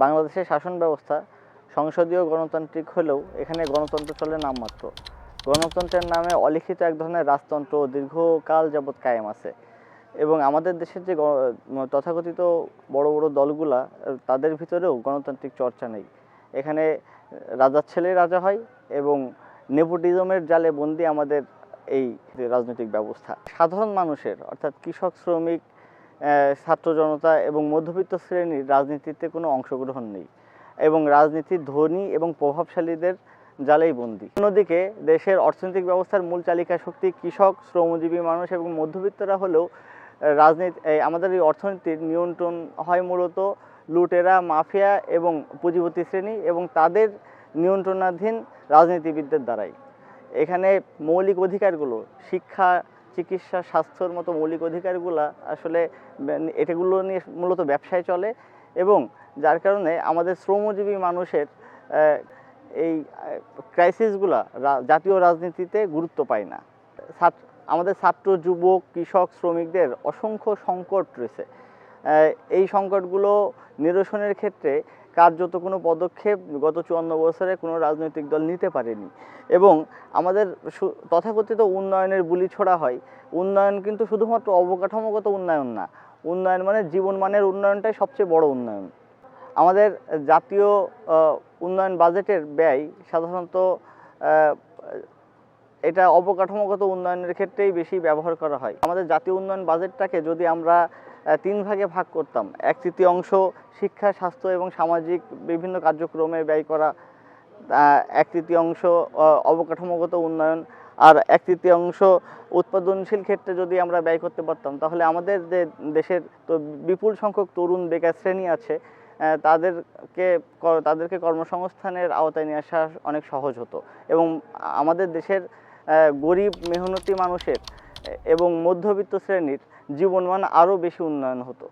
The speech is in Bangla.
বাংলাদেশের শাসন ব্যবস্থা সংসদীয় গণতান্ত্রিক হলেও এখানে গণতন্ত্র চলে নামমাত্র। গণতন্ত্রের নামে অলিখিত এক ধরনের রাজতন্ত্র দীর্ঘকাল যাবৎ কায়েম আছে এবং আমাদের দেশের যে তথাকথিত বড় বড় দলগুলা তাদের ভিতরেও গণতান্ত্রিক চর্চা নেই। এখানে রাজার ছেলে রাজা হয় এবং নেপোটিজমের জালে বন্দী আমাদের এই রাজনৈতিক ব্যবস্থা। সাধারণ মানুষের অর্থাৎ কৃষক, শ্রমিক, ছাত্র জনতা এবং মধ্যবিত্ত শ্রেণীর রাজনীতিতে কোনো অংশগ্রহণ নেই এবং রাজনীতির ধনী এবং প্রভাবশালীদের জালেই বন্দী। অন্যদিকে দেশের অর্থনৈতিক ব্যবস্থার মূল চালিকা শক্তি কৃষক, শ্রমজীবী মানুষ এবং মধ্যবিত্তরা হলেও আমাদের এই অর্থনীতির নিয়ন্ত্রণ হয় মূলত লুটেরা, মাফিয়া এবং পুঁজিপতি শ্রেণী এবং তাদের নিয়ন্ত্রণাধীন রাজনীতিবিদদের দ্বারাই। এখানে মৌলিক অধিকারগুলো শিক্ষা, চিকিৎসা, স্বাস্থ্যর মতো মৌলিক অধিকারগুলো আসলে এটাগুলো নিয়ে মূলত ব্যবসায় চলে এবং যার কারণে আমাদের শ্রমজীবী মানুষের এই ক্রাইসিসগুলা জাতীয় রাজনীতিতে গুরুত্ব পায় না। আমাদের ছাত্র, যুবক, কৃষক, শ্রমিকদের অসংখ্য সংকট রয়েছে। এই সংকটগুলো নিরসনের ক্ষেত্রে কার্যত কোনো পদক্ষেপ গত 54 বছরে কোনো রাজনৈতিক দল নিতে পারেনি এবং আমাদের তথাকথিত উন্নয়নের বুলি ছোড়া হয়। উন্নয়ন কিন্তু শুধুমাত্র অবকাঠামোগত উন্নয়ন না, উন্নয়ন মানে জীবনমানের উন্নয়নটাই সবচেয়ে বড় উন্নয়ন। আমাদের জাতীয় উন্নয়ন বাজেটের ব্যয় সাধারণত এটা অবকাঠামোগত উন্নয়নের ক্ষেত্রেই বেশি ব্যবহার করা হয়। আমাদের জাতীয় উন্নয়ন বাজেটটাকে যদি আমরা 3 ভাগে ভাগ করতাম, 1/3 শিক্ষা, স্বাস্থ্য এবং সামাজিক বিভিন্ন কার্যক্রমে ব্যয় করা, 1/3 অবকাঠামোগত উন্নয়ন আর 1/3 উৎপাদনশীল ক্ষেত্রে যদি আমরা ব্যয় করতে পারতাম, তাহলে আমাদের যে দেশের তো বিপুল সংখ্যক তরুণ বেকার শ্রেণী আছে তাদেরকে কর্মসংস্থানের আওতায় নিয়ে আসা অনেক সহজ হতো এবং আমাদের দেশের গরিব মেহনতি মানুষের এবং মধ্যবিত্ত শ্রেণীর জীবনমান আরও বেশি উন্নয়ন হতো।